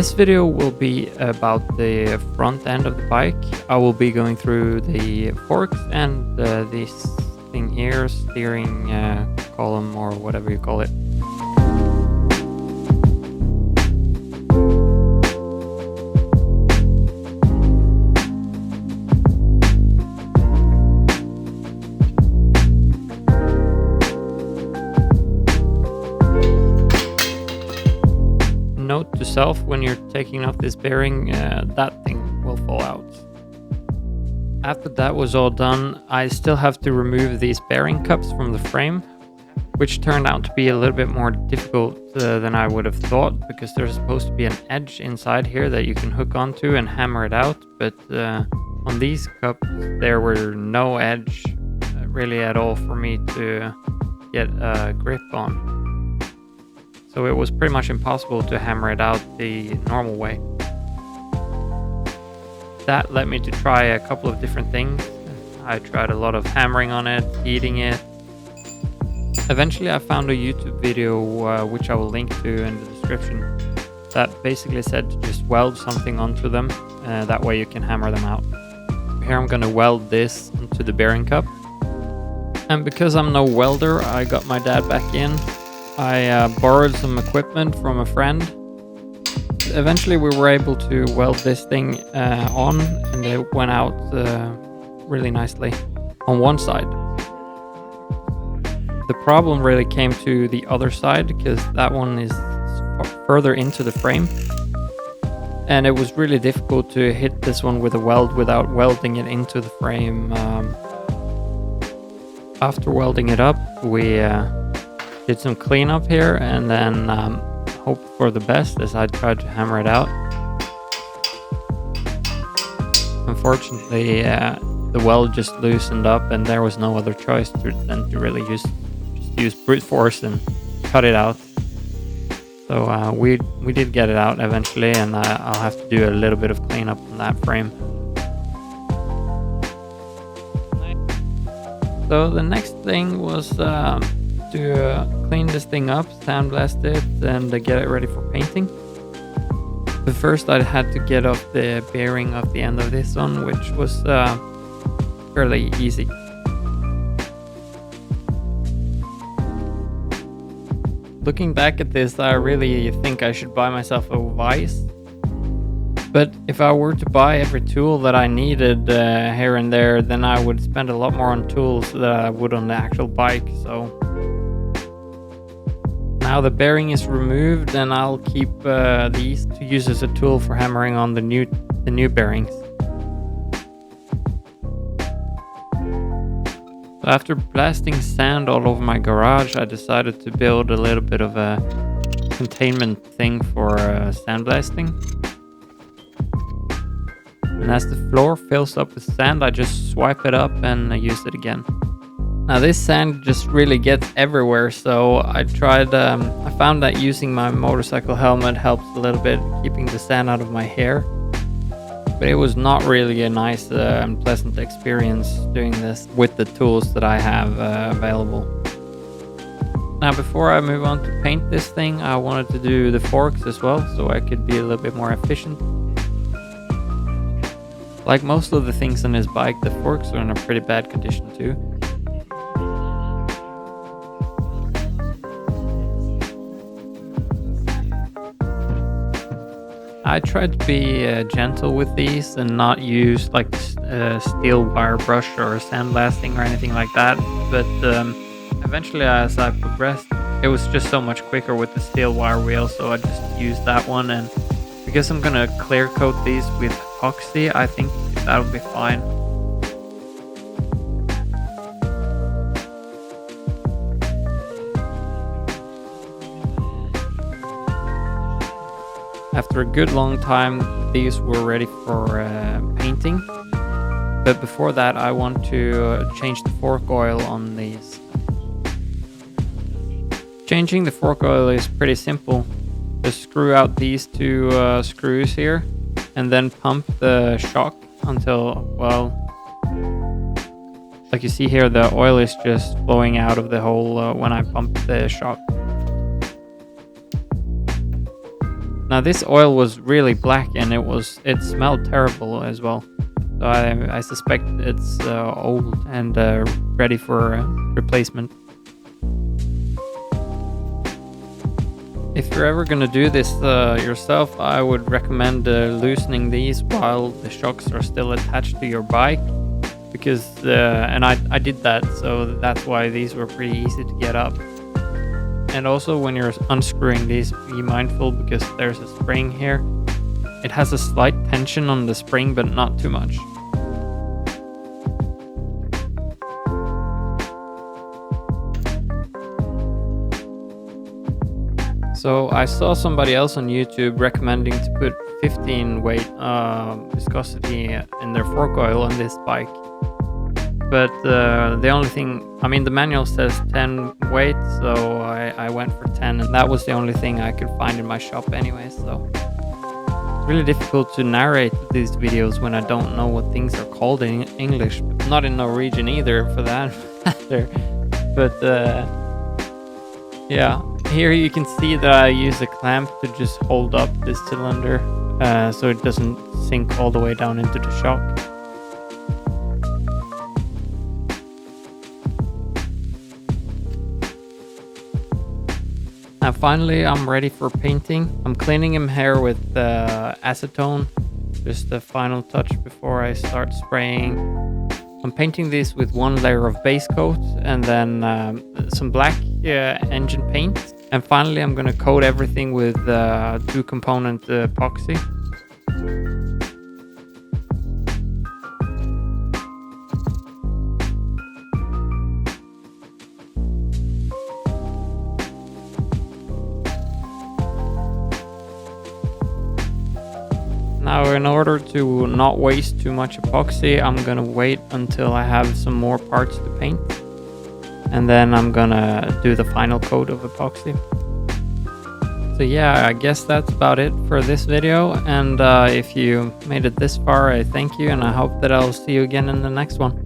This video will be about the front end of the bike. I will be going through the forks and this thing here, steering column or whatever you call it. Note to self, when you're taking off this bearing, that thing will fall out. After that was all done, I still have to remove these bearing cups from the frame, which turned out to be a little bit more difficult than I would have thought, because there's supposed to be an edge inside here that you can hook onto and hammer it out, but on these cups there were no edge really at all for me to get a grip on. So it was pretty much impossible to hammer it out the normal way. That led me to try a couple of different things. I tried a lot of hammering on it, heating it. Eventually I found a YouTube video, which I will link to in the description, that basically said to just weld something onto them. That way you can hammer them out. Here I'm gonna weld this onto the bearing cup. And because I'm no welder, I got my dad back in. I borrowed some equipment from a friend. Eventually we were able to weld this thing on, and it went out really nicely on one side. The problem really came to the other side, because that one is further into the frame, and it was really difficult to hit this one with a weld without welding it into the frame. After welding it up, we did some cleanup here, and then hoped for the best as I tried to hammer it out. Unfortunately, the weld just loosened up, and there was no other choice than to really use brute force and cut it out. So we did get it out eventually, and I'll have to do a little bit of cleanup on that frame. So the next thing was to clean this thing up, sandblast it, and get it ready for painting. But first I had to get off the bearing off the end of this one, which was fairly easy. Looking back at this, I really think I should buy myself a vise. But if I were to buy every tool that I needed here and there, then I would spend a lot more on tools than I would on the actual bike. So now the bearing is removed, and I'll keep these to use as a tool for hammering on the new bearings. So after blasting sand all over my garage, I decided to build a little bit of a containment thing for sandblasting. And as the floor fills up with sand, I just swipe it up and use it again. Now this sand just really gets everywhere, so I found that using my motorcycle helmet helps a little bit, keeping the sand out of my hair. But it was not really a nice and pleasant experience doing this with the tools that I have available. Now before I move on to paint this thing, I wanted to do the forks as well, so I could be a little bit more efficient. Like most of the things on this bike, the forks are in a pretty bad condition too. I tried to be gentle with these and not use like a steel wire brush or sandblasting or anything like that, but eventually as I progressed, it was just so much quicker with the steel wire wheel, so I just used that one. And because I'm gonna clear coat these with epoxy, I think that'll be fine. After a good long time, these were ready for painting. But before that, I want to change the fork oil on these. Changing the fork oil is pretty simple. Just screw out these two screws here, and then pump the shock until, well, like you see here, the oil is just flowing out of the hole when I pump the shock. Now this oil was really black and it smelled terrible as well. So I suspect it's old and ready for replacement. If you're ever gonna do this yourself, I would recommend loosening these while the shocks are still attached to your bike, because and I did that, so that's why these were pretty easy to get up. And also when you're unscrewing these, be mindful because there's a spring here. It has a slight tension on the spring, but not too much. So I saw somebody else on YouTube recommending to put 15 weight viscosity in their fork oil on this bike. But the only thing, I mean, the manual says 10 weight, so I went for 10, and that was the only thing I could find in my shop anyway. So it's really difficult to narrate these videos when I don't know what things are called in English, but not in Norwegian either for that matter. But yeah. Here you can see that I use a clamp to just hold up this cylinder so it doesn't sink all the way down into the shock. Now finally I'm ready for painting. I'm cleaning him here with acetone, just the final touch before I start spraying. I'm painting this with one layer of base coat and then some black engine paint. And finally, I'm going to coat everything with 2-component epoxy. Now, in order to not waste too much epoxy, I'm going to wait until I have some more parts to paint. And then I'm gonna do the final coat of epoxy. So yeah, I guess that's about it for this video. And if you made it this far, I thank you, and I hope that I'll see you again in the next one.